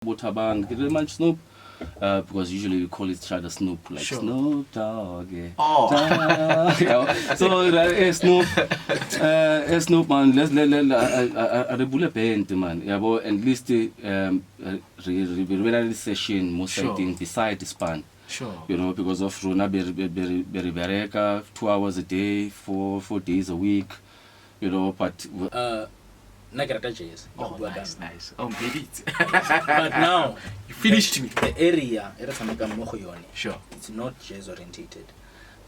Botabang, much Snoop. Because usually we call each other Snoop, like Snoop Dogg. Yeah. Oh. So Snoop, Snoop man, let's a bullet paint man. Yeah, but at least the session most I think beside the span. Sure. You know, because of Runa Bereka, 2 hours a day, 4 days a week. You know, but Oh, nice. Oh, baby. But now You finished me. the area Sure. it's not jazz orientated.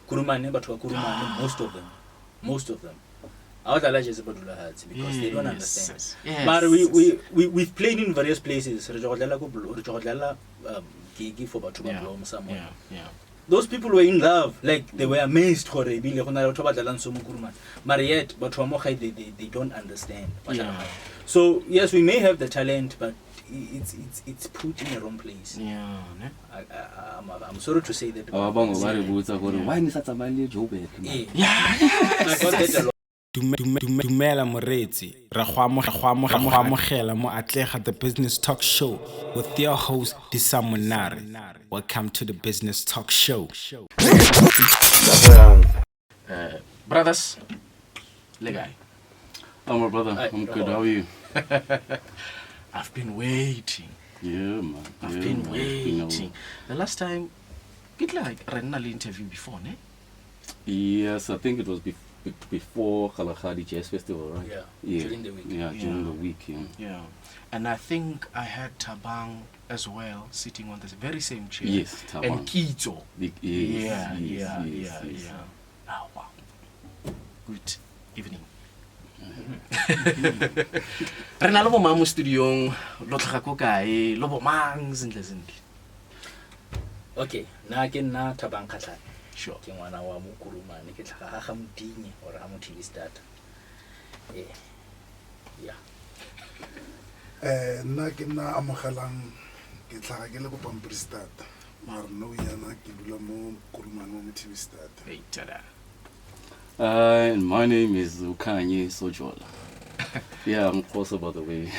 Kurumane, but Kurumane, most of them. Our jazz because they don't understand. Yes. But we've played in various places. Gigi for somewhere. Yeah. Those people were in love, like they were amazed for it. But yet, but they don't understand. Yeah. So yes, we may have the talent, but it's put in the wrong place. Yeah. I'm sorry to say that. why is that a Yeah. I got that a lot. Dumela moretsi ra go amogela mo Atlega the Business Talk Show with your host Disamonare. Welcome to the Business Talk Show. Brothers, Legai. Oh, my brother, I'm good. How are you? I've been waiting. Yeah, man. I've been waiting. The last time, it like ran an interview before, ne? Yes, I think it was before Kalahari Jazz Festival, right? Yeah. During the week. Yeah, during the week, Yeah. And I think I had Tabang as well sitting on the very same chair. Yes, Tabang. And Kito. Yes. Yeah. Oh, wow. Good evening. Re na le bo mang mo studiong lo tlhaga ko kae lo bo mang sentle. Okay, na ke nna Thabang Khatlana. Sure. Ke ngwana wa Mokurumane ke tlhaga ga Modinye or ha mo TV starter. Yeah. Nna ke nna amogelang ke tlhaga ke le ko Pampiri starter. Mara no yana ke dula mo Mokurumane mo TV starter. Hey, tada. And my name is Ukanye Sojola. Yeah, I'm close by the way.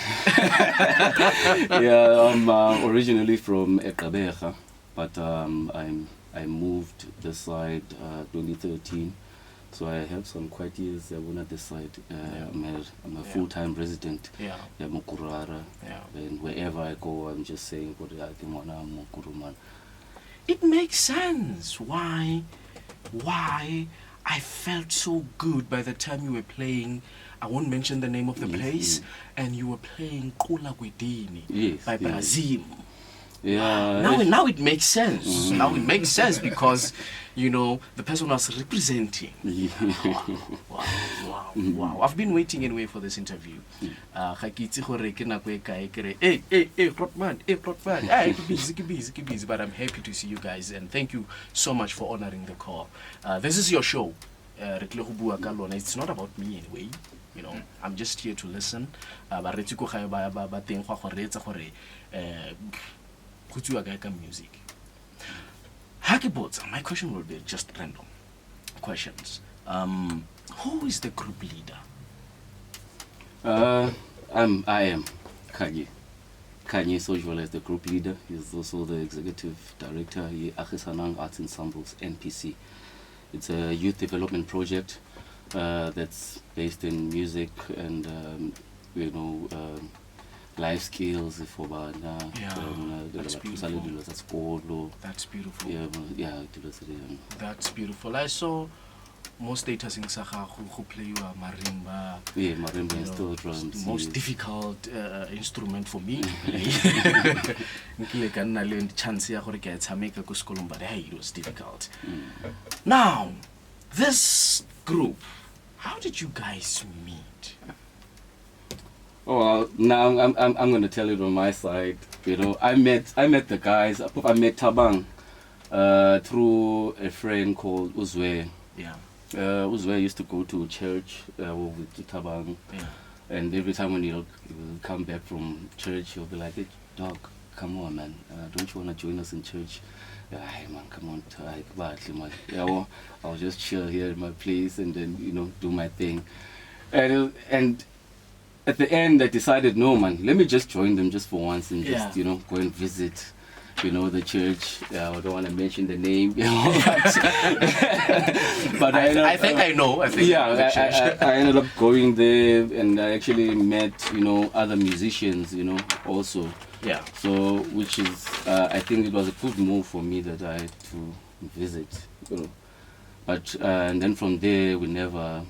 Yeah, I'm originally from Atlega, but I moved this side 2013. So I have some quite years at this side. I'm a full-time resident. Yeah. Mukurara. Yeah. And wherever I go, I'm just saying, Mukuruman. It makes sense why I felt so good by the time you were playing. I won't mention the name of the place, and you were playing Kula Gwedini by Brazil. Yeah. Now it makes sense. Now it makes sense because, you know, the person was representing. Wow. I've been waiting anyway for this interview. Hey, busy, but I'm happy to see you guys and thank you so much for honoring the call. This is your show. It's not about me anyway. You know, I'm just here to listen. Music. My question will be just random questions. Who is the group leader? I am Kanye. Kanye Sojola is the group leader. He's also the executive director. Agisanang Ensembles (NPC). It's a youth development project that's based in music and life skills for That's beautiful. That's beautiful. Yeah. That's beautiful. I saw most status in Saha who play marimba. Yeah, marimba is still drums. Most difficult instrument for me to play. Chance but hey, it was difficult. Now, this group, how did you guys meet? Oh, now I'm going to tell it on my side. You know, I met the guys. I met Tabang through a friend called Uzwe. Yeah. Uzwe used to go to church with Tabang. Yeah. And every time when he'll come back from church, he'll be like, "Hey, dog, come on, man. Don't you want to join us in church?" Hey, man, come on. Yeah, I'll just chill here in my place and then, do my thing. And at the end, I decided, no, man, let me just join them just for once and Yeah. just, go and visit, the church. I don't want to mention the name, but I think I know. I think yeah, the church. I ended up going there, and I actually met, other musicians, also. Yeah. So, which is, I think it was a good move for me that I had to visit, But and then from there, we never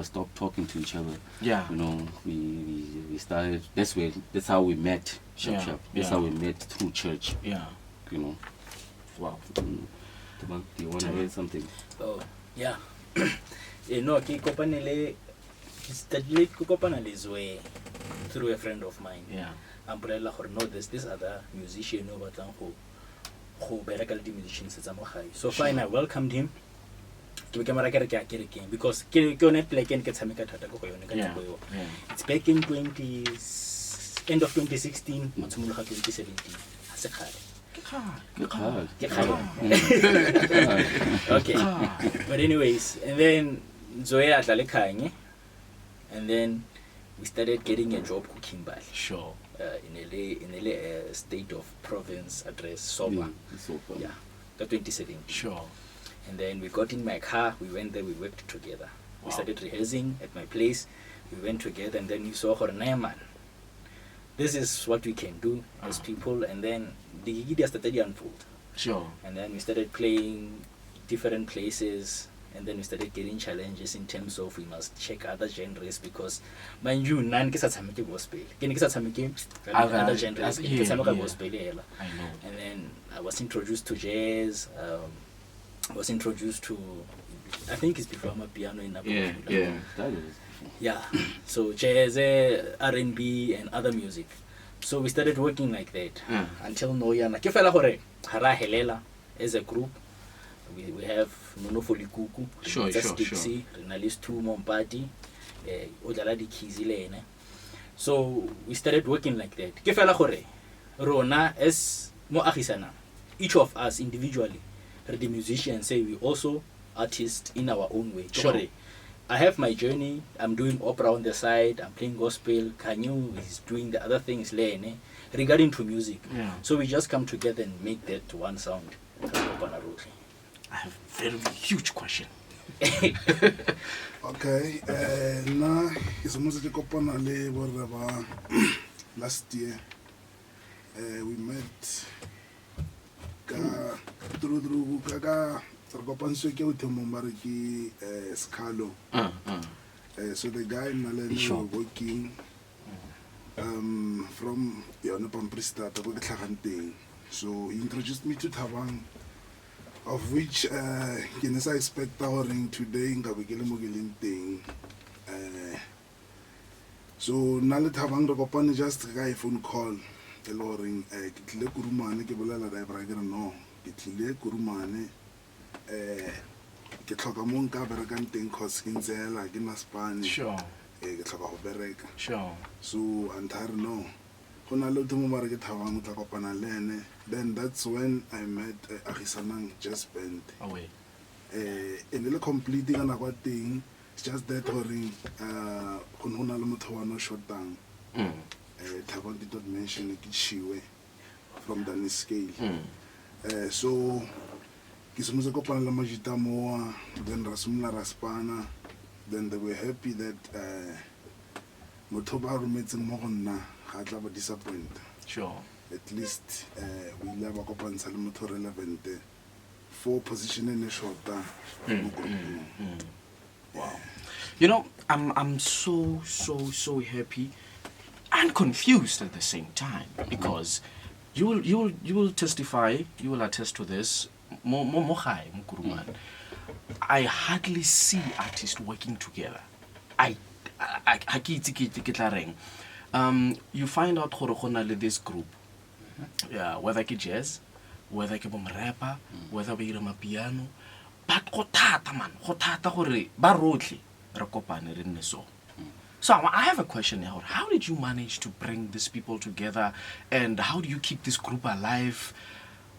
stopped talking to each other. Yeah. We started. That's how we met. Yeah, That's yeah. how we met through church. Yeah. Wow. Tabang, do you want to hear something? Oh, yeah. No, ke kopana le Zoe through a friend of mine. Yeah. Umbrella or no, there's this other musician over there who bereka le musicians tsa mo gae. So fine, I welcomed him. Ke be ke mara kere ke a kerekeng because ke yone plek ke tshameka thata go yone ka Yeah. tsheko yo. Yeah. It's back in end of 2016, matshimologa 2017. Ha se kgale. Ke kgale. Okay. But anyways, and then Zoe adla le khanye, and then we started getting a job cooking bal. Sure. In a state of province address Soba. Yeah. That 2017. Sure. And then we got in my car, we went there, we worked together. We Wow. started rehearsing at my place, we went together, and then we saw her name, man. This is what we can do as people, and then the idea started to unfold. Sure. And then we started playing different places, and then we started getting challenges in terms of we must check other genres because mind you, none ke sa tshameke gospel. Ke ne ke sa tshameke other genres. Ke tshameka gospel hela. I know. And then I was introduced to jazz. I was introduced to, I think it's before my piano in Abu Yeah. So jazz, R&B, and other music. So we started working like that until Noyana. Ke fela gore hara helela as a group. We have Nonofoli Kuku, Sure. Renalist 2 Mompati, Odala di Kizilene. So we started working like that. Ke fela gore Rona as mo Agisanang, each of us individually, the musicians say we also artists in our own way. Sure. I have my journey, I'm doing opera on the side, I'm playing gospel, Kanyu is doing the other things regarding to music. Yeah. So we just come together and make that one sound. I have a very huge question. Okay, nna ke semotse ke kopana le borre ba last year. We met ka through ka re kopanswe ke uthemong ba re ke Skalo. So the guy Nalene were working from yone Pamprista to go ke tlhaganteng. So he introduced me to Thabang, of which ke ne sa expecta gore today nka be ke le mo ke leng teng. So nna le Thabang re kopane just ka phone call e le gore ke tlile kurumane ke bolela driver ke re no ke tlile kurumane ke tlhoka mo nka berekang teng cause ke ntsela ke na Spane. Sure. Ke tlhoka go bereka. Sure. So antare no go na le motho mo mare ke Thabang o tla kopana le ene. Then that's when I met Agisanang Jazz Band. Away. E ne le complete ka nako teng. It's just that gore go na le motho wa no shotang. Thabang did not mention ke Chiwe from the scale. So ke semotse kopana le majita moa, then ra simolola ra Spana. Then they were happy that motho ba rometseng mo go nna ga tla ba disappoint. Sure. At least we ile ba kopantsha le motho relevant for position in a shorter. Wow. You know, I'm so happy and confused at the same time because you will testify, you will attest to this. I hardly see artists working together. You find out this group, yeah, whether it's jazz, whether it's rapper, whether it's piano, but go thata man, go thata gore ba rotlhe re kopane re nne so. So I have a question here. How did you manage to bring these people together, and how do you keep this group alive?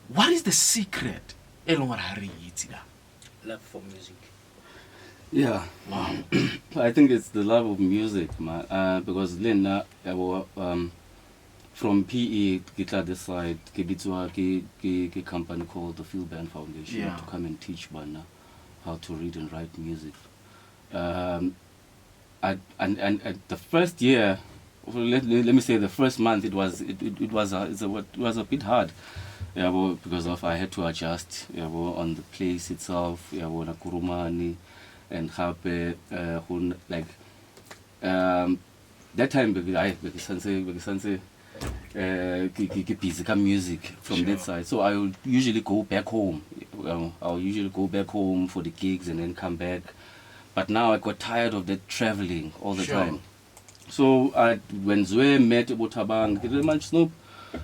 What is the secret? Love for music. Yeah. Wow. I think it's the love of music, man. Because Lena, from PE, get this side, ke company called the Field Band Foundation Yeah. to come and teach Bana how to read and write music. And the first year, well, let me say the first month, it was a bit hard. Yeah, well, because of I had to adjust, yeah, well, on the place itself, yeah, well, Kurumani, and hape, like that time because busy music from that side, so I would usually go back home. I'll usually go back home for the gigs and then come back. But now I got tired of that traveling all the time. So when Zwe met Botabang, did much Snoop,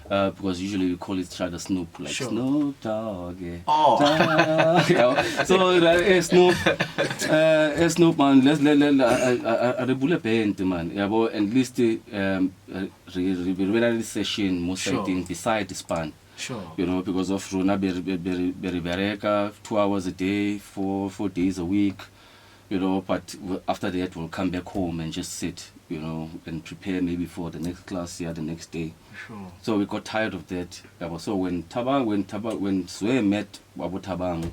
because usually we call each other Snoop, like Snoop Dogg. Yeah. Oh. Yeah. So Snoop, Snoop man, let's rebule band man. Yeah, but at least regular session most I think beside the span. Sure. You know, because of Runa Bereka, 2 hours a day, 4 days a week. You know, but after that we'll come back home and just sit, you know, and prepare maybe for the next class the next day. Sure. So we got tired of that. So when Swe met Abu Tabang,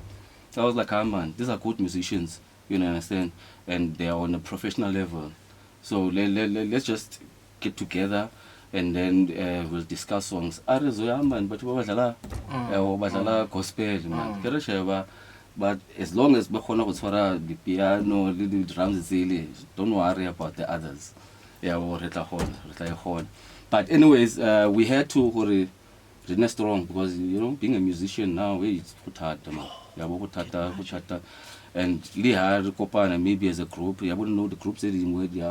I was like, man, these are good musicians, you know, understand, and they are on a professional level. So let's just get together and then we'll discuss songs. But gospel, man. But as long as the piano, the drums, don't worry about the others. Yeah, but anyways, we had to remain strong because, you know, being a musician now, it's hard. And maybe as a group, I wouldn't know the groups everybody's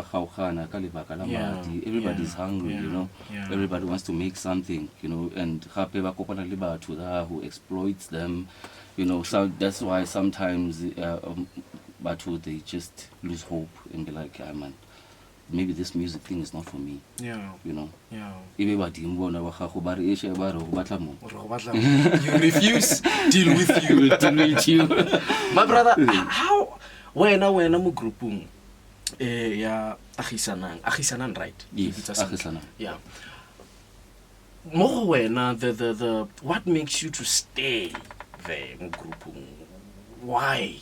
hungry, you know. Everybody wants to make something, you know, and who exploits them, you know. So that's why sometimes they just lose hope and be like, man, maybe this music thing is not for me. Yeah. You know. Yeah. You refuse, deal with you. My brother, how when mo groupung ya Agisanang, right? Yes, Agisanang. Yeah. Mo wena the what makes you to stay there mo groupung? Why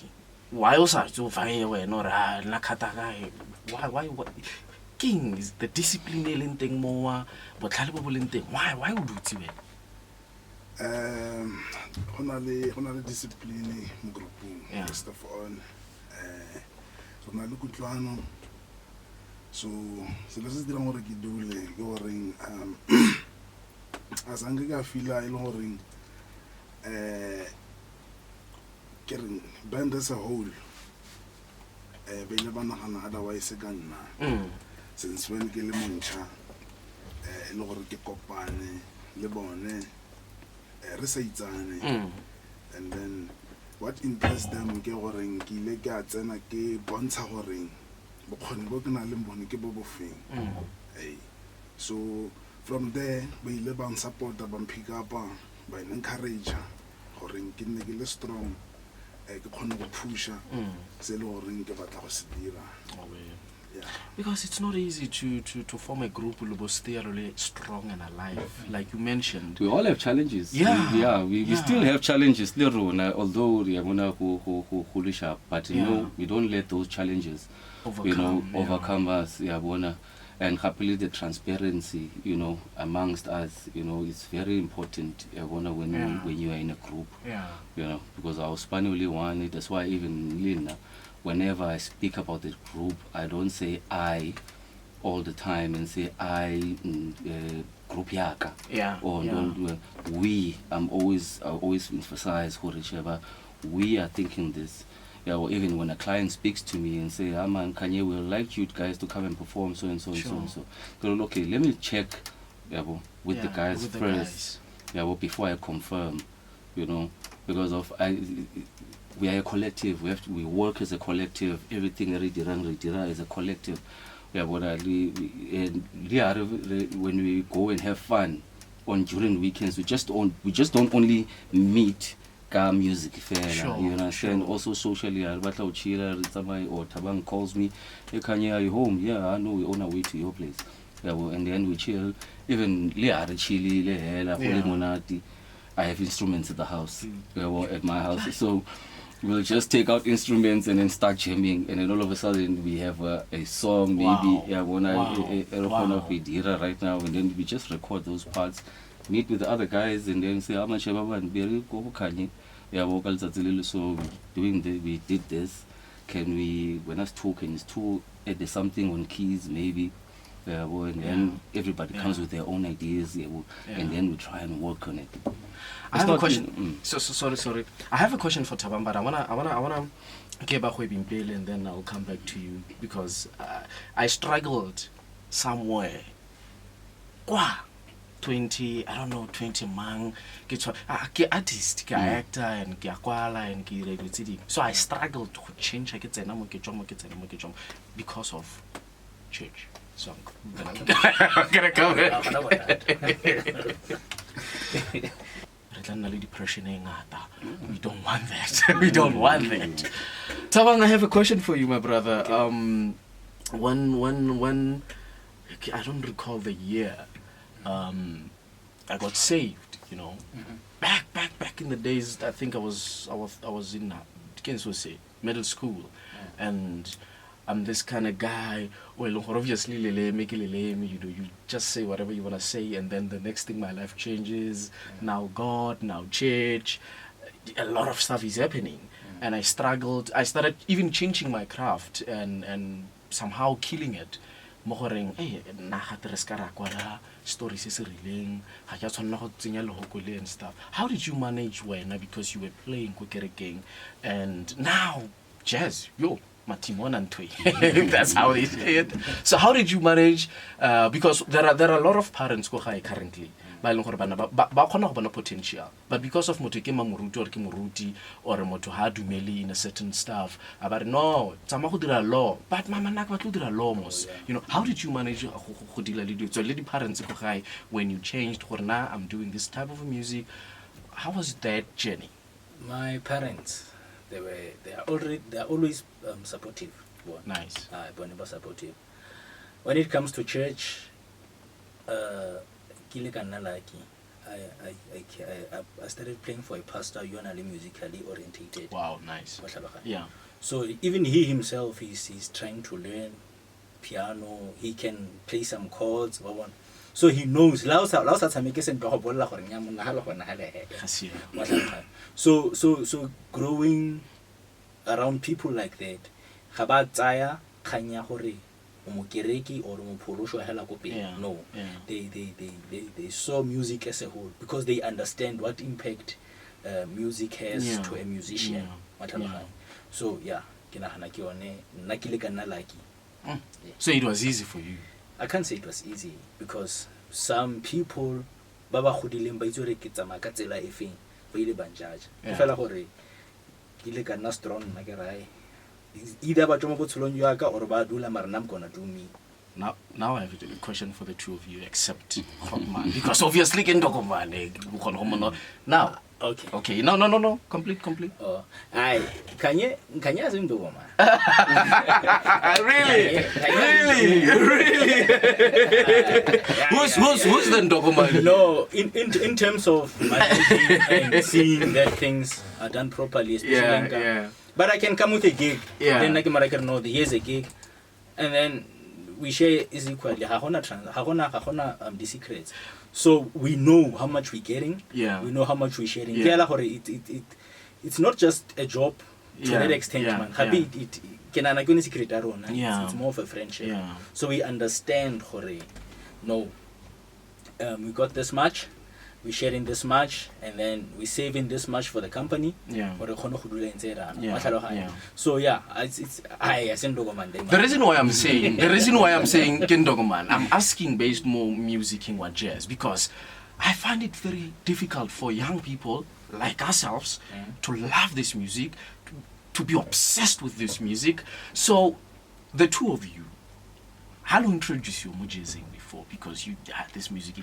also to find wena ra na khata gae? Why king is the discipline thing more botlhale bo boleng teng? Why o dutse wena? Hona le discipline mo groupung. First of all, hona le kutlwano. So selo se dirang gore ke dule ke gore as ange ka fila ile gore ke re band as a whole be le bana gana otherwise ka nna since when ke le montšha ile gore ke kopane le bone re sa itsane and then what impressed them ke gore ke ile ke a tsena ke bontsha gore bokgoni bo ke na le bone ke bo bofeng. So from there ba ile ba support ba pick up ba encourage gore ke nne ke le strong ke khone go pusha se le gore ke batla go se dira. Yeah. Because it's not easy to form a group who will stay really strong and alive, like you mentioned. We all have challenges. Yeah. We still have challenges, although we are but you know, we don't let those challenges overcome us. And happily the transparency, you know, amongst us, you know, it's very important when you are in a group. You know, because our span only one, that's why even Lina, whenever I speak about the group, I don't say I all the time and say I group yaka. We. I always emphasize whichever we are thinking this. Or even when a client speaks to me and say, man, Kanye, we would like you guys to come and perform so and so and so and so. So okay, let me check with the guys first. Before I confirm, you know, because of we are a collective. We work as a collective. Everything is a collective. When we go and have fun during weekends, we just don't only meet ka music fela, Sure, you understand? sure. Also socially, or Tabang calls me, hey Kanye, are you home? Yeah, I know, we're on our way to your place. Yeah, well, and then we chill. Even chili, monati. I have instruments at the house, at my house. So we'll just take out instruments and then start jamming, and then all of a sudden we have a song, maybe right now, and then we just record those parts, meet with the other guys, and then say, how much so we did this. Can we, when us two, can you there's something on keys, maybe. And then everybody comes with their own ideas, and then we try and work on it. I have a question. Sorry. I have a question for Thabang, but I wanna get back with Bimpele, and then I'll come back to you, because I struggled somewhere. 20 mang ke artist, ke actor, and ke akwala, and ke radio. So I struggled to change because of church. So I'm gonna come depression. We don't want that. We don't want that. Thabang, I have a question for you, my brother. When I don't recall the year, I got saved, back in the days. I think I was in middle school, and I'm this kind of guy. Well, obviously, you just say whatever you want to say, and then the next thing, my life changes. Now God, now church, a lot of stuff is happening, and I struggled. I started even changing my craft and somehow killing it. Stories and stuff. How did you manage because you were playing King, and now jazz, that's how they say it. So how did you manage? Because there are a lot of parents currently, potential, but because of muruti or dumeli in a certain stuff, about no, law, but mama law. How did you manage so lady parents when you changed I'm doing this type of music? How was that journey? My parents, they are always supportive. Nice. Supportive. When it comes to church, I started playing for a pastor, usually musically orientated. Wow, nice. Yeah. So even he himself is trying to learn piano. He can play some chords. So he knows. So growing around people like that, no, they saw music as a whole, because they understand what impact music has to a musician. So so it was easy for you? I can't say it was easy, because some people baba godileng ba itsore ke tsama ka tsela efeng ba ile ban judge fela gore ke le kana strong na ke rai either ba tsoma botsholong jwa ka or ba dula mara I'm gonna do me. Now I have a question for the two of you, except Hotman, because obviously can now. Okay. No. Complete. Oh, Kanye as in Dogoma. Really? Who's the Dogoma? No, in terms of managing and seeing that things are done properly, especially yeah. But I can come with a gig. Yeah. Then I can know here's a gig, and then we share is equally. The secrets. So we know how much we're getting. Yeah. We know how much we're sharing. Yeah. It's not just a job to that extent, man. It's more of a friendship. Yeah. So we understand, no, we got this much, we're sharing this much, and then we're saving this much for the company. Yeah. So the reason why I'm saying Kendogoman, I'm asking based more music in what jazz, because I find it very difficult for young people like ourselves to love this music, to be obsessed with this music. So the two of you, how do you introduce you to before? Because you had this music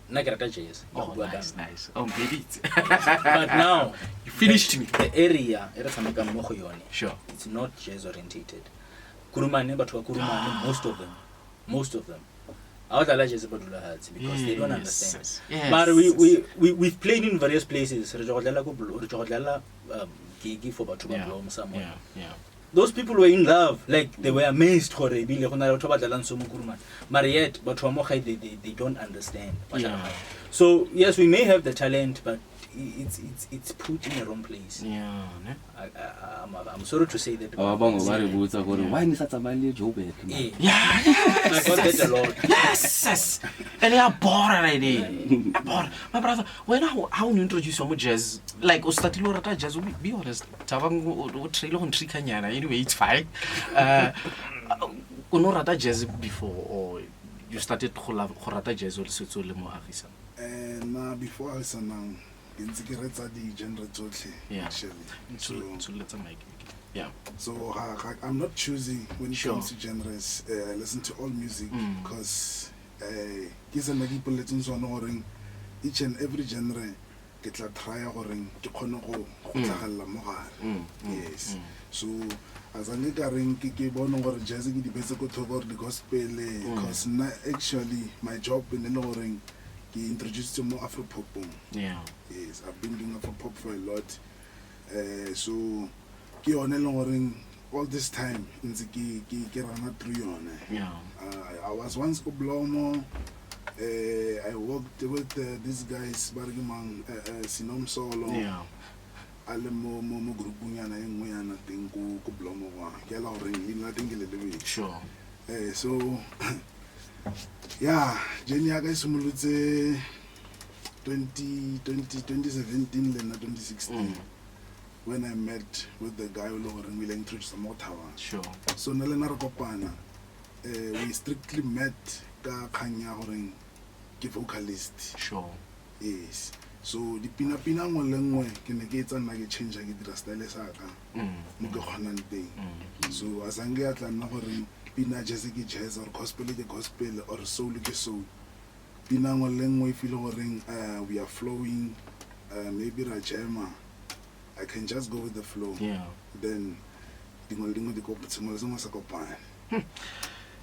nna ke rata jazz. Oh, nice. Oh, baby. But now you finished me. The area e re tshamekang mo go yone. Sure. It's not jazz orientated. Kurumane, batho ba Kurumane, most of them. I would like jazz because they don't understand. Yes. But we've played in various places. Re jogotlela gig for batho ba Blom somewhere. Yeah. Those people were in love, like they were amazed gore bile gona batho ba dlalang so mo Kurumane. But yet batho ba mo gae they don't understand. Yeah. So yes, we may have the talent, but it's put in the wrong place. Yeah. I'm sorry to say that. Why ni sa tsamaya Joburg? Yeah. I got that a lot. Yes. And they are bored already. Bored. My brother, how you introduce your jazz? Like, o started to rata jazz. Be honest. Tabang o trailer on trikanyana. Anyway, it's fine. O no rata jazz before, or you started to rata jazz also le mo Agisanang? Nah, before Agisanang, ke rata di genre tsotlhe actually. So let's make. Yeah. So I'm not choosy when it comes to genres. I listen to all music because each and every genre ke tla try gore ke khone go tlhagella mo gare. Yes. So as an ke bona gore jazz ke di bese go thoko the gospel because actually my job in the gore ke introduced to more Afro pop. Yeah. Yes, I've been doing Afro pop for a lot. So ke yone le gore all this time ntse ke rana through yone. Yeah. I was once Oblomo. I worked with these guys Bargimang Sinom Solo. Yeah. Ale mo grupunyana engwe yana teng go Blomo wa. Ke la gore le nna teng ke le lebedi. Sure. So yeah, Jenny ya ka simolotse 2017 le na 2016 when I met with the guy who will introduce some more tower. Sure. So na le na re kopana we strictly met ka khanya gore ke vocalist. Sure. Yes. So di pina ngwe le ngwe ke ne ke etsa nna ke change ke dira style sa ka mo ke khonang teng. So asange ya tla nna gore pina jazz ke jazz or gospel ke gospel or soul ke soul. Pina ngwe le ngwe feel gore we are flowing, maybe ra jama. I can just go with the flow. Yeah. Then dingwe di go tsengwe se mo sa kopana.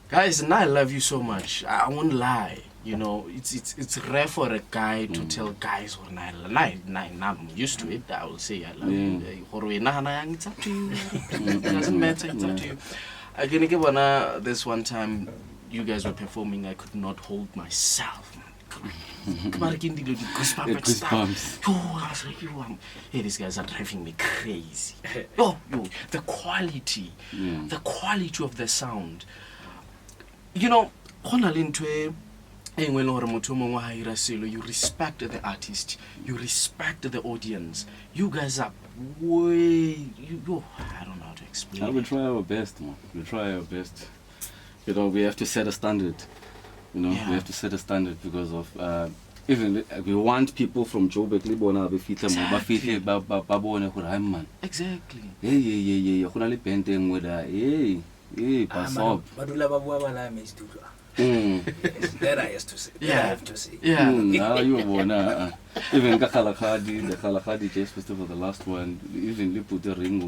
Guys, and I love you so much. I won't lie. You know, it's rare for a guy to tell guys or I'm used to it. I will say I love you. It's up to you. It doesn't matter. It's up to you. I can give one. This one time, you guys were performing. I could not hold myself. Goosebumps. I was like, hey, these guys are driving me crazy. The quality of the sound. You know, you respect the artist, you respect the audience. You guys are way, I don't know how to explain. We try our best, man. We try our best. You know, we have to set a standard. You know, we have to set a standard because of even we want people from Joburg, Exactly. That I used to say. Yeah. I have to say. Yeah. Now you wanna even the Khalakadi Jazz Festival, the last one, even they put the ring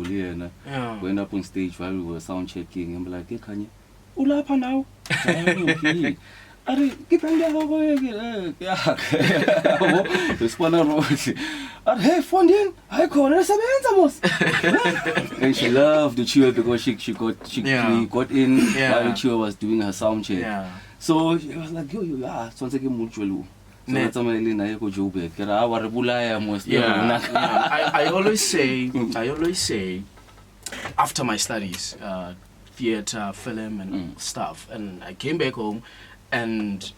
went up on stage while we were sound checking and be like, hey, can you ulapa now? Hey, Fondin, I call her some Ensembles. And she loved the cheer because she got in while the cheer was doing her sound check. Yeah. So she was like, yo, so take a mutual. I always say, after my studies, theater, film, and stuff, and I came back home, and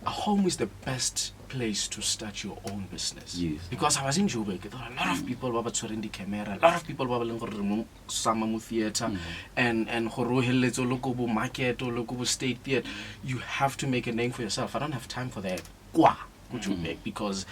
home is the best place to start your own business. Yes. Because I was in Joburg, there were a lot of people who were the camera, a lot of people who were some theater, and local market or local state theater. You have to make a name for yourself. I don't have time for that. Because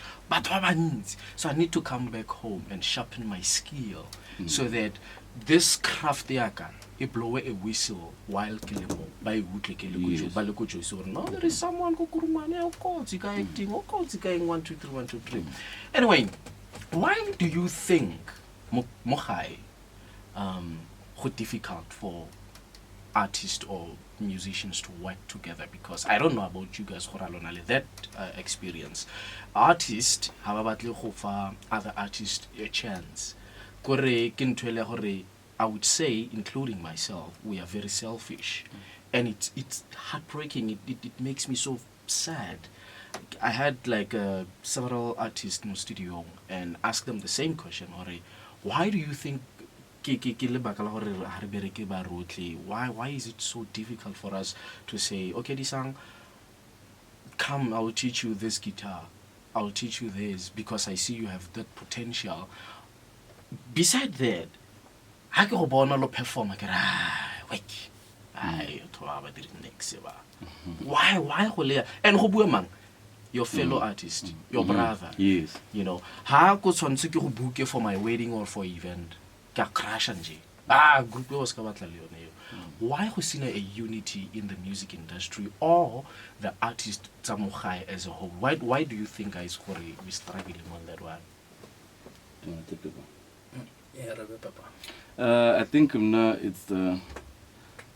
so I need to come back home and sharpen my skill so that this craft yaka it blow a whistle while kilemo by utle so no there is someone go kurumane of course you guys acting of course you guys 1 2 3 1 2 3 anyway why do you think mohai how difficult for artists or musicians to work together? Because I don't know about you guys that experience. Artists have other artists a chance. I would say, including myself, we are very selfish, and it's heartbreaking. It makes me so sad. I had like several artists in the studio and asked them the same question. Why do you think? Why is it so difficult for us to say, okay, Disang, come, I'll teach you this guitar, I'll teach you this because I see you have that potential. Beside that, I go born perform like why and your fellow artist, your brother, yes, you know, how could someone book for my wedding or for event? Group was why was there a unity in the music industry or the artist Tamukhai as a whole? Why do you think guys we struggling on that one? Do you want to take the one? Yeah, Papa. I think it's the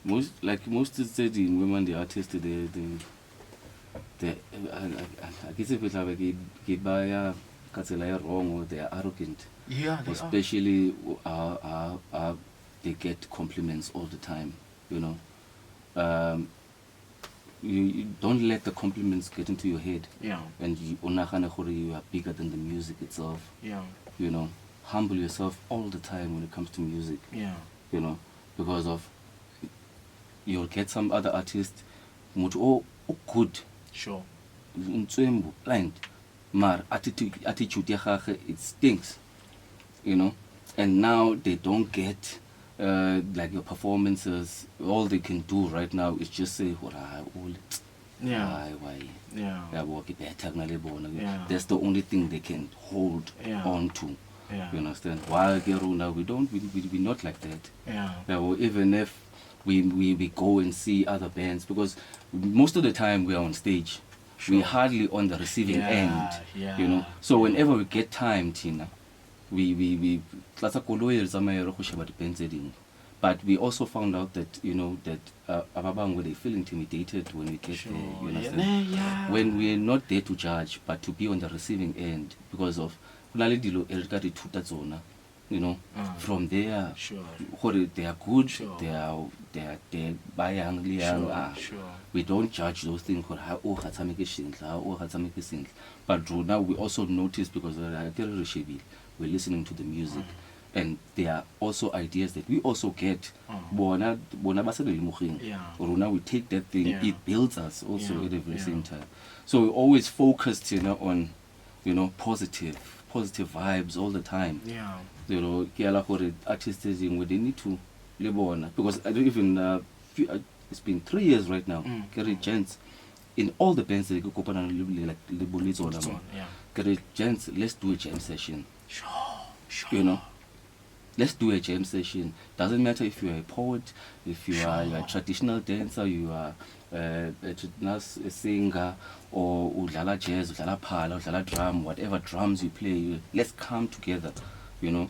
most studying women, the artists, I guess if it's like wrong or they are arrogant. Yeah, especially they get compliments all the time, you know. You don't let the compliments get into your head. Yeah. And you are bigger than the music itself. Yeah. You know, humble yourself all the time when it comes to music. Yeah. You know, because of you'll get some other artists oh good. Sure. Blind. Mar attitude it stinks. You know, and now they don't get like your performances. All they can do right now is just say, yeah. That's the only thing they can hold on to. Yeah. You understand? While now we're not like that. Yeah. Even if we go and see other bands, because most of the time we are on stage. Sure. We're hardly on the receiving end. Yeah. You know. So whenever we get time, Tina, we but we also found out that, you know, that Ababang, they feel intimidated when we get there, you understand? Yeah. When we're not there to judge, but to be on the receiving end because of you know, from there, sure. They are good, sure. they are sure. We don't judge those things. But now we also notice, because we're listening to the music, and there are also ideas that we also get. Yeah. Or now we take that thing, it builds us also at the very same time. So we're always focused, you know, on, you know, positive vibes all the time. Yeah. You know, artists they need to live on, because I don't even it's been 3 years right now. Carry gents in all the bands that go like Carry gents, let's do a jam session. Sure. You know, let's do a jam session. Doesn't matter if you are a poet, if you are a traditional dancer, you are a traditional singer, or udlala jazz, udlala phala, udlala drum, whatever drums you play. Let's come together, you know,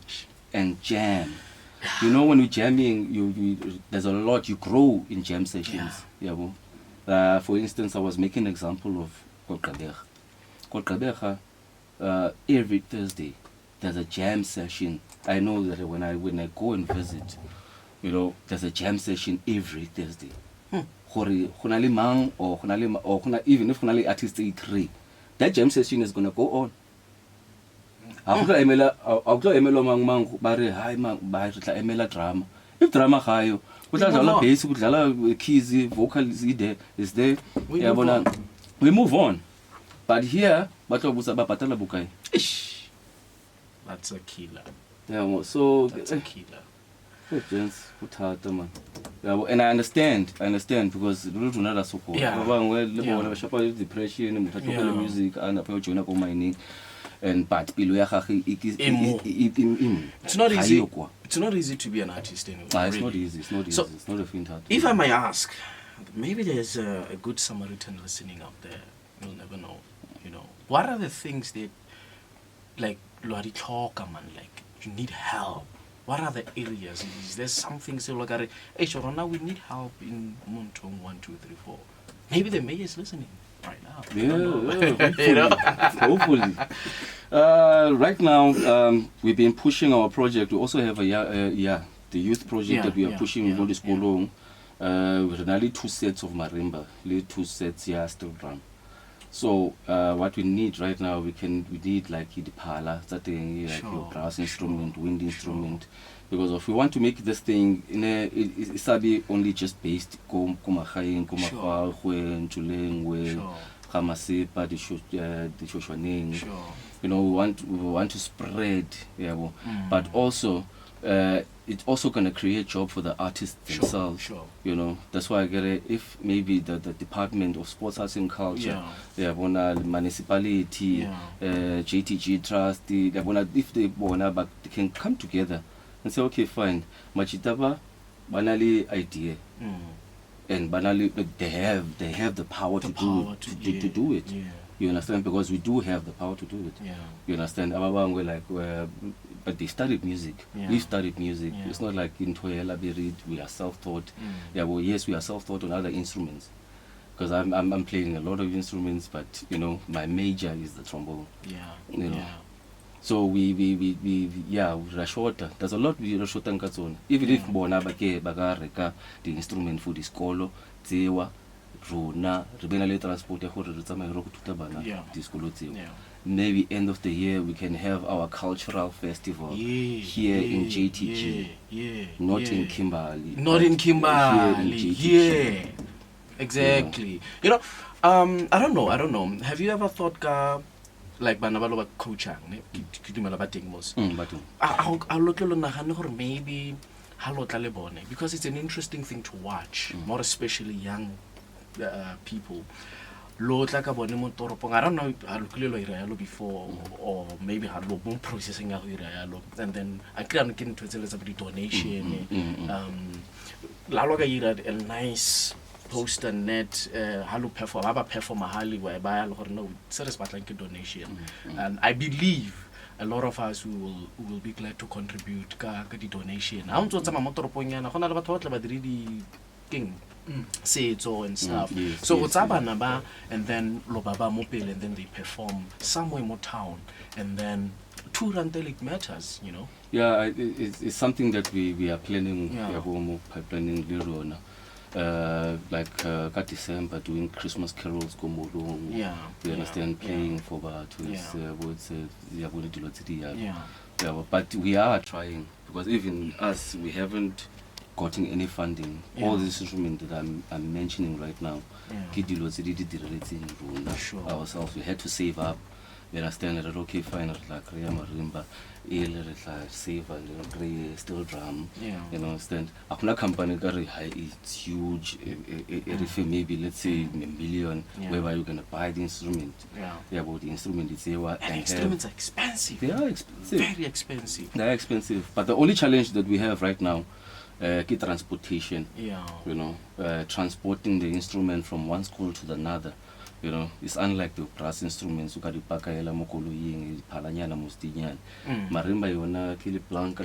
and jam. You know, when you're jamming, you there's a lot you grow in jam sessions. Yeah. For instance, I was making an example of Kolkabecha. Every Thursday there's a jam session. I know that when I go and visit, you know, there's a jam session every Thursday. Even if Hunali artist 3, that jam session is gonna go on. Drama. If drama high, bass, keys, vocal is there. We move on. But here, that's a killer. Yeah, so that's a killer. And I understand because depression, music, and mining. and but below ya gagwe it's not easy. It's not easy to be an artist anyway. It's really. not easy. It's not easy. So, it's not a faint heart. If I may ask, maybe there's a good Samaritan listening out there. You'll never know. You know, what are the things that, like, like you need help? What are the areas? Is there something so like, hey, Shorona, we need help in Montong 1, 2, 3, 4. Maybe the mayor is listening right now. Hopefully. Right now, we've been pushing our project. We also have the youth project that we are pushing in this Kolong. With nearly 2 sets of marimba, 2 sets still drum. So what we need right now, we need like the pala, something like your brass instrument, wind instrument, because if we want to make this thing, it's only just based kumahain, kumahwa, chuleng, Hamasepa, the Shoshwaneng. You know, we want to spread, but also it's also going to create job for the artists themselves. You know, that's why I get it. If maybe the Department of Sports, Arts and Culture, the municipality, JTG Trust, if they can come together and say, okay, fine, Machitaba, banali idea. And banally, they have the power to do it. You understand? Because we do have the power to do it. You understand? We're like, but they studied music. We studied music. It's not like in Toyela Berid, we are self-taught. Yes, we are self-taught on other instruments. Because I'm playing a lot of instruments, but you know, my major is the trombone. You know. So we rashota. There's a lot we rashota in Katson. Even if bona bagareka the instrument for the skolo, tsewa, rona, rebena le transport ya gore re tsamaye go tuta bana di skolo tsewa. Maybe end of the year we can have our cultural festival here in JTG. Not in Kimberley. Not in Kimberley. Exactly. You know, I don't know. Have you ever thought like banabalo coaching kidumela ba teng mos a lokelo nagane gore maybe ha lo tla le bone, because it's an interesting thing to watch, more especially young people. Lo tla ka bone mo toropong. I don't know a lokelo lo ira yalo before, or maybe ha lo bon processing ya go ira yalo, and then I can get into the donation la lo ka ira a nice poster net halu perform hali where by no serious like donation. And I believe a lot of us will be glad to contribute ka the donation. I want to tsa mamotoropong yana gona le batho ba tla ba dire di king setso and stuff. So what's bana ba, and then lo baba mo pele, and then they perform somewhere more town, and then two randelic matters, you know. It's something that we are planning. Planning Lirona. Like December doing Christmas carols, you understand, playing for but we are trying, because even us, we haven't gotten any funding. All these instruments that I'm mentioning right now, ourselves, we had to save up. You understand that, okay, fine, like marimba, save a steel drum. You know, understand? Akuna company it's huge. Maybe let's say $1 million, whereby you're gonna buy the instrument. But the instrument is there. And instruments are expensive. They are expensive. Very expensive. They are expensive. But the only challenge that we have right now, transportation. You know, transporting the instrument from one school to another. You know, it's unlike the brass instruments. You got the pakayela mokoloying, palanyana mustiyan. Marimba yona kili blanca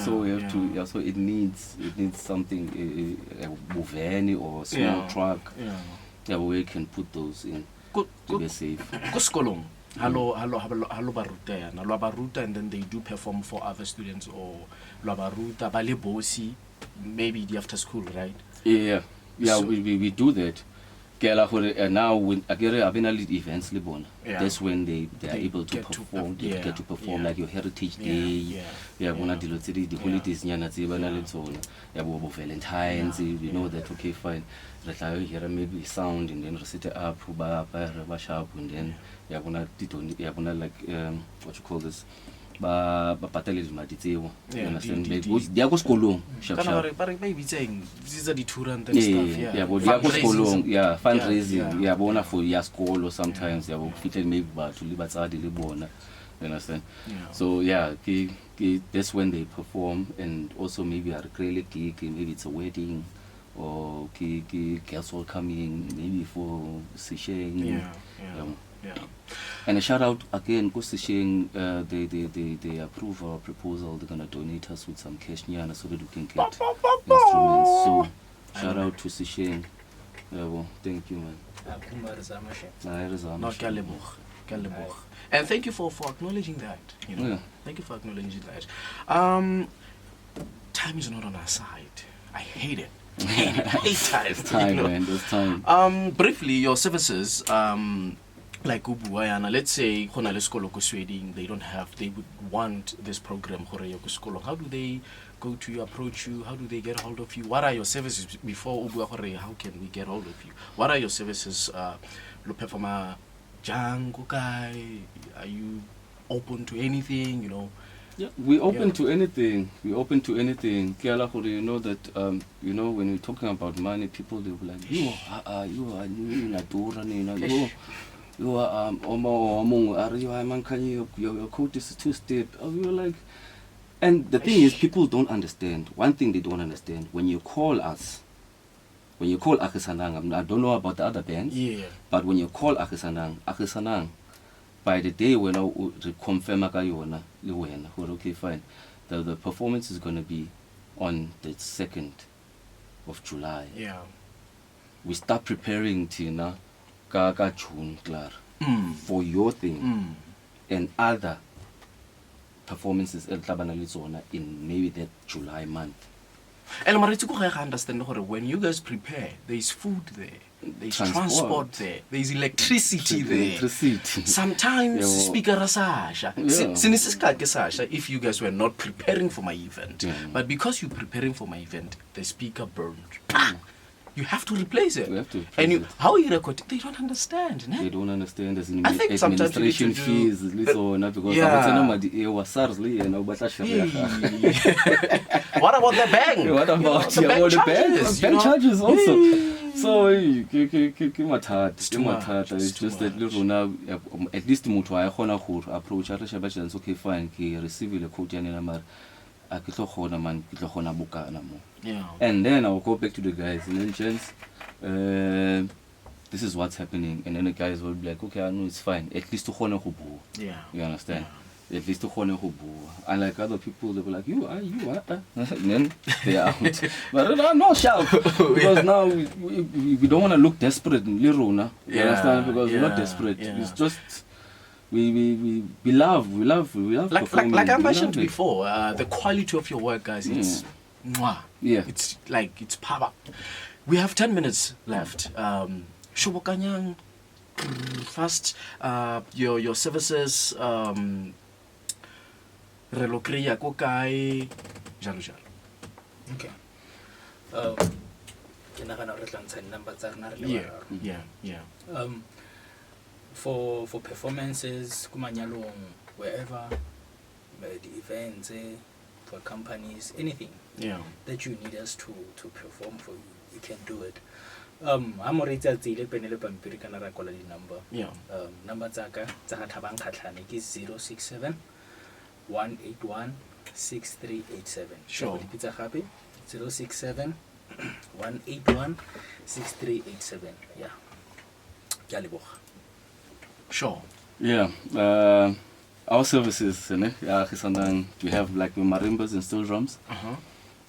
so we have to. So it needs something, a boveni or small truck. Where we can put those in to be safe. Kuskolong. Hello baruta na lo baruta, and then they do perform for other students, or lo baruta bale bosi, maybe the after school, right? So, we do that. Now when events that's when they are able to perform. They get to perform like your Heritage Day. The holidays Valentine's. You know that, okay, fine. Maybe sound, and then recite up and then like what you call this, ba patele dimadi tseo, you Yeah, understand, di- they are go sekolong sharp Kana sharp. ba re bitseng these are the tour and that stuff, yeah. Yeah, but they are go Fundraising, sekolong, yeah, fundraising, yeah, yeah, bona for ya sekolo sometimes, yeah, bo fitlhe maybe batho le batsadi le bona, you understand. Yeah. So yeah, that's when they perform, and also maybe a recreate gig, maybe it's a wedding, or guests all coming, maybe for Sshow. Yeah. And a shout out again, go Sshow, they approve our proposal. They're gonna donate us with some cash nyana so that we can get instruments. So shout out to Sshow. Well, thank you, man. No, ke a leboga. And thank you for acknowledging that. You know, Yeah. thank you for acknowledging that. Time is not on our side. I hate it. I hate time. It's time, you know. man. It's time. Briefly, your services. Like Ubuayana, let's say they don't have, they would want this program. How do they go to you, approach you? How do they get hold of you? What are your services before Ubu? How can we get hold of you? What are your services? Are you open to anything? You know. Yeah, we open to anything. We open to anything. You know that you know, when we're talking about money, people they'll be like, you are your code is 2-step. We were like, and the thing is, people don't understand. One thing they don't understand, when you call us, when you call Agisanang, I don't know about the other bands, but when you call Agisanang, by the day when I confirm okay, fine, the performance is going to be on the 2nd of July. Yeah. We start preparing Tina June, for your thing and other performances in maybe that July month. And I understand when you guys prepare, there's food there, there's transport there, there's electricity there. Sometimes speaker Sasha. If you guys were not preparing for my event, but because you're preparing for my event, the speaker burned. You have to replace it. We have to replace and it. How you record it, they don't understand. They don't understand. There's I think sometimes you need to administration fees. Because what about the bank? What about the bank charges? Bank charges also. So It's too much. it's just that little now. At least mutu I khona go approach a okay, fine. Ke receive the quote yana mar. Yeah. And then I'll go back to the guys and then gents, this is what's happening, and then the guys will be like, okay, I know it's fine. At least to khona go bua. Yeah. You understand? At least to khona go bua. Unlike other people, they were like, you are. And then they are out. But no shout, because now we don't want to look desperate in Lirona. You understand? Because we're not desperate. It's just. We love like I mentioned before, the quality of your work, guys, it's mwah. Yeah. It's like it's power. We have 10 minutes left. Shobokanyang, first, your services, relocria kokai, jalo. Okay. Yeah. For performances, kumanyalong, wherever, the events, for companies, anything that you need us to perform for you, we can do it. I'm already at the number. Number Zaka Tabang Katlani is 067 181 6387. Sure. Pizza happy 067 181 6387. Yeah. Jaliboch. Sure. Yeah. Our services, we have like marimbas and steel drums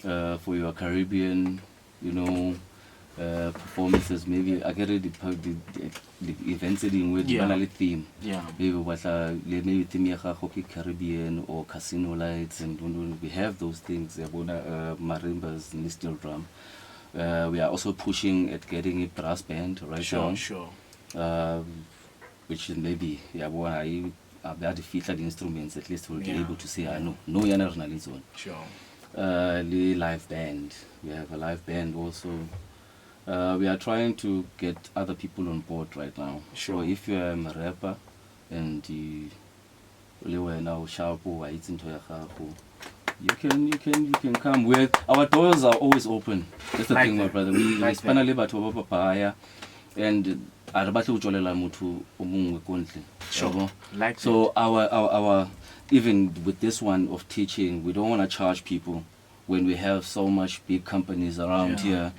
for your Caribbean, performances. Maybe I get the events with banally theme. Maybe theme hockey Caribbean or casino lights, and we have those things. Marimbas and steel drum. We are also pushing at getting a brass band right now. Sure. Which is maybe I the featured instruments, at least we'll be able to say I know yana zone. Sure. The live band. We have a live band also. We are trying to get other people on board right now. Sure. So if you are a rapper and le wena o sharp wa itse ntho ya gago, you can come. Our doors are always open. That's the thing, my brother. We spend a little bit of papaya, and a battle with motho o mongwe ko ntle. Sure. Like so our even with this one of teaching, we don't want to charge people when we have so much big companies around here.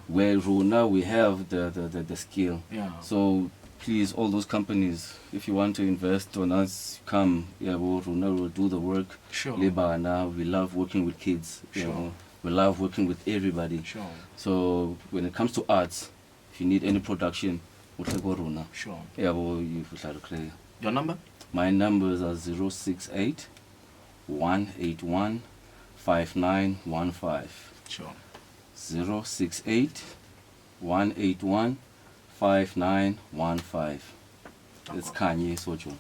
Where now we have the skill. So please, all those companies, if you want to invest on us, come. We'll do the work. Sure. We love working with kids. Sure. We love working with everybody. Sure. So when it comes to arts, if you need any production, sure. Your number? My numbers are 068 181 5915. Sure. 068 181 5915. It's Kanye Sojo.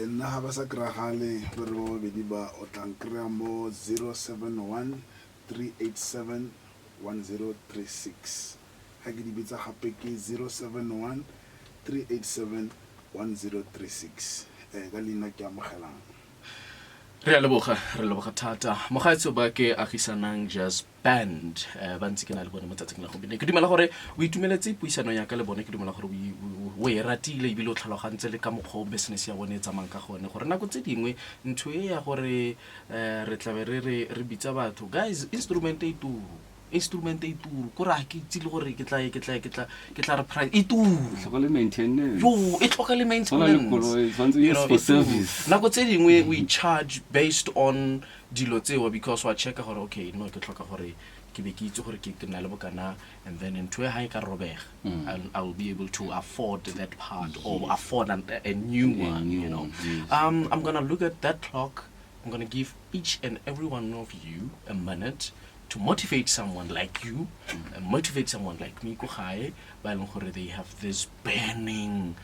Na ha ba sa kragale re bo bedi ba o tlang krea mo 071 387 1036. Ha ke di bitsa gape ke 071 387 1036. Ka leina ke amogelang. Re leboga thata. Mogaetso ba ke Agisanang Jazz Band ba ntse ke na le bone mo tsatsing la go bine. Ke dumela gore o itumeletse puisano ya ka le bone, ke dumela gore o e ratile ebile o tlhalogantse le ka mokgwa business ya bone e tsamang ka gone, gore nako tse dingwe ntho e ya gore re tlabe re bitsa batho, guys, instrument e turu kore a ke itse le gore ke tla re price e turu e tlhoka le maintenance, you know, nako tse dingwe we charge based on dilo tseo because wa checka gore okay no ke tlhoka gore ke be ke itse gore ke na le bokana, and then ntho e ha e ka robega I'll be able to afford that part or afford a new one, you know. I'm gonna look at that clock. I'm gonna give each and every one of you a minute to motivate someone like you, and motivate someone like me, they have this burning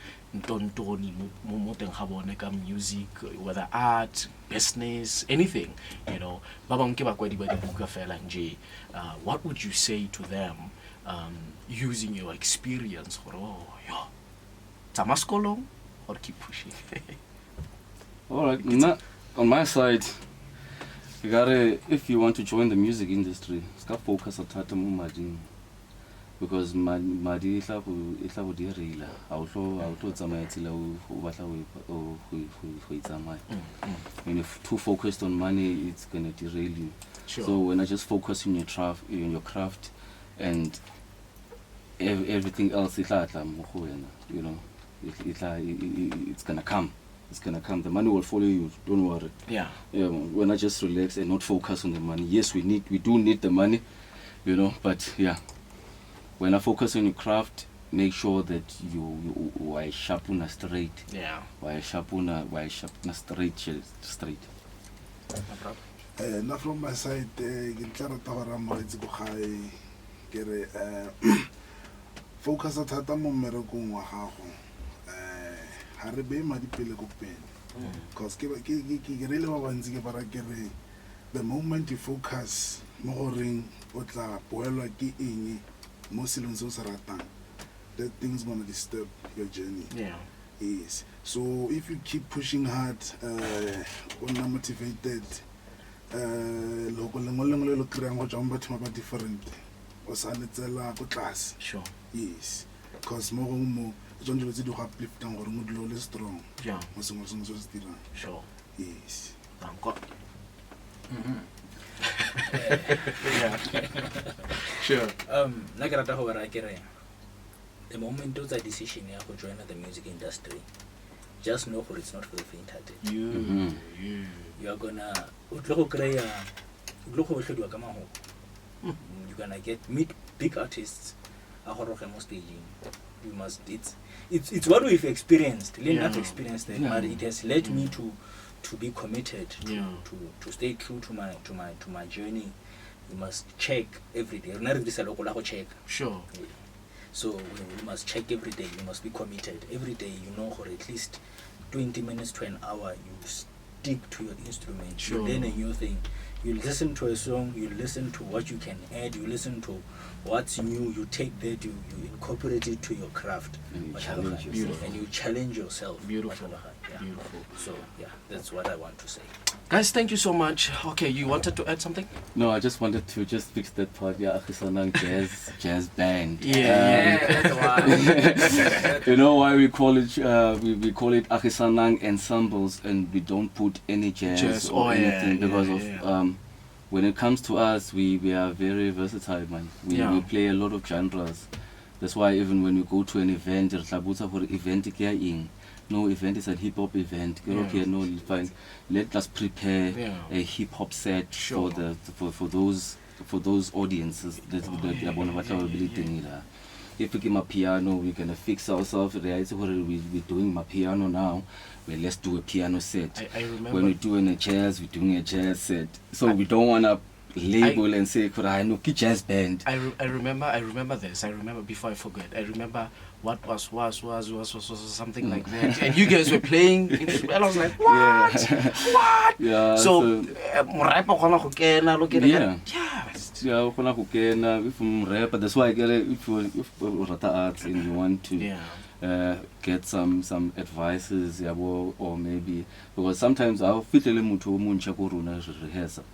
music, whether art, business, anything, you know. What would you say to them using your experience? Or keep pushing? All right, on my side, you gotta, if you want to join the music industry, ska focus on tata mo mading, because madi itla go direla auto tsamaya tsela o batla go itsamaya. When you're too focused on money, it's gonna derail you. Sure. So when I just focus on your craft and everything else, you know, it's gonna come. It's gonna come. The money will follow you. Don't worry. Yeah. When I just relax and not focus on the money. Yes, we do need the money, you know. But yeah, when I focus on your craft, make sure that you why sharpen straight. Yeah. Why sharpen straight. Now from my side, focus on tata mo mmerekong wa gago. Ha re be madi pele go pele, because ke really ba bantsi ke bara ke re the moment you focus mo goreng o tla boelwa ke eng mo selong se o se ratang, that thing's gonna disturb your journey. Yes. So if you keep pushing hard, on motivated, loko lengwe le kreang go tswa batho ba different o sa letsela go tlase. Sure. Yes, because mo don't you do uplifting or mood strong? Yeah. Sure. Yes. Thank God. Yeah. Sure. The moment of the decision to join the music industry, just know it's not for the faint-hearted. You are gonna you're gonna meet big artists. You must. It's what we've experienced. Enough experience there, but it has led me to be committed, to stay true to my journey. You must check every day. Check. Sure. So you must check every day. You must be committed every day. You know, for at least 20 minutes to an hour, you stick to your instrument. Sure. You learn a new thing. You listen to a song. You listen to what you can add. You listen to what's new. You take that. You incorporate it to your craft. And you challenge yourself. And you challenge yourself. Beautiful. Yeah. Beautiful. So yeah, that's what I want to say. Guys, thank you so much. Okay, you wanted to add something? No, I just wanted to just fix that part. Yeah, Agisanang jazz band. That's why. You know why we call it we call it Agisanang Ensembles, and we don't put any jazz or anything because of when it comes to us, we are very versatile, man. We play a lot of genres. That's why even when we go to an event, no event is a hip hop event. Okay, no, fine. Let us prepare a hip hop set for those audiences that are going. If we give a piano, we're gonna fix ourselves. We're doing my piano now. Well, let's do a piano set. I remember when we're doing a jazz, we're doing a jazz set. So we don't wanna label and say, "I know jazz band." I remember this. I remember before I forget. I remember what was something like that. And you guys were playing. And I was like, what? What? Yeah. So, yeah, but that's why I get it. If you rata arts and you want to get some advices, or maybe because sometimes I'll fit a little rehearsal.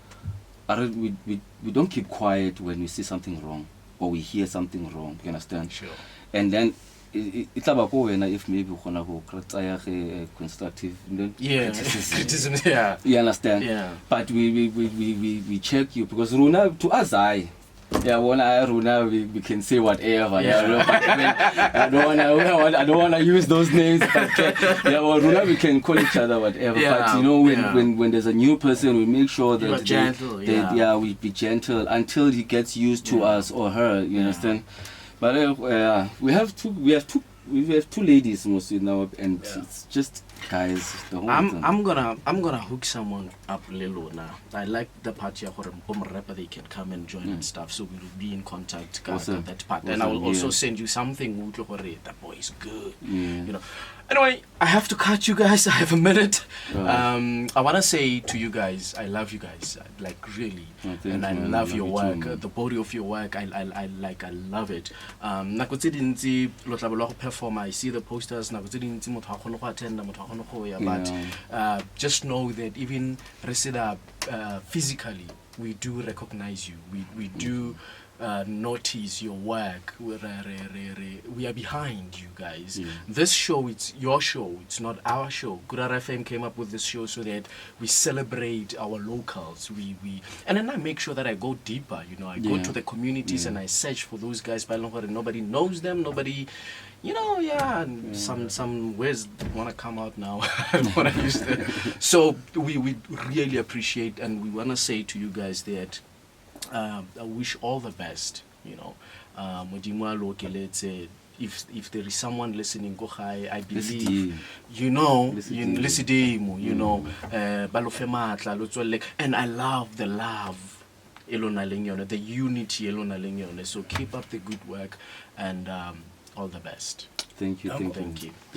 We don't keep quiet when we see something wrong or we hear something wrong. You understand? Sure. And then it's about if maybe constructive criticism. Yeah. You understand? Yeah. But we check you because Runa to us Runa we can say whatever. But I don't wanna use those names. But Runa we can call each other whatever. But you know when there's a new person, we make sure that you are gentle. we be gentle until he gets used to us or her. You understand? But we have two ladies mostly now, and it's just guys. The whole thing. I'm gonna hook someone up Lilo now. I like the part here where rapper they can come and join and stuff, so we'll be in contact Awesome. that part. Awesome. And I will also send you something. That boy is good. You know. Anyway, I have to cut you guys. I have a minute. I want to say to you guys, I love you guys, like really, and I love your work. The body of your work, I love it. Perform. I see the posters. But just know that even physically, we do recognize you. We do. Notice your work. We are behind you guys. This show, it's your show, it's not our show. Gurara FM came up with this show so that we celebrate our locals. And then I make sure that I go deeper. I go to the communities and I search for those guys. Nobody knows them. Nobody, some words want to come out now. I don't want to use them. So we really appreciate, and we want to say to you guys that I wish all the best. If there is someone listening, go high. I believe, and I love the love, the unity. So keep up the good work, and all the best. Thank you. Thank you.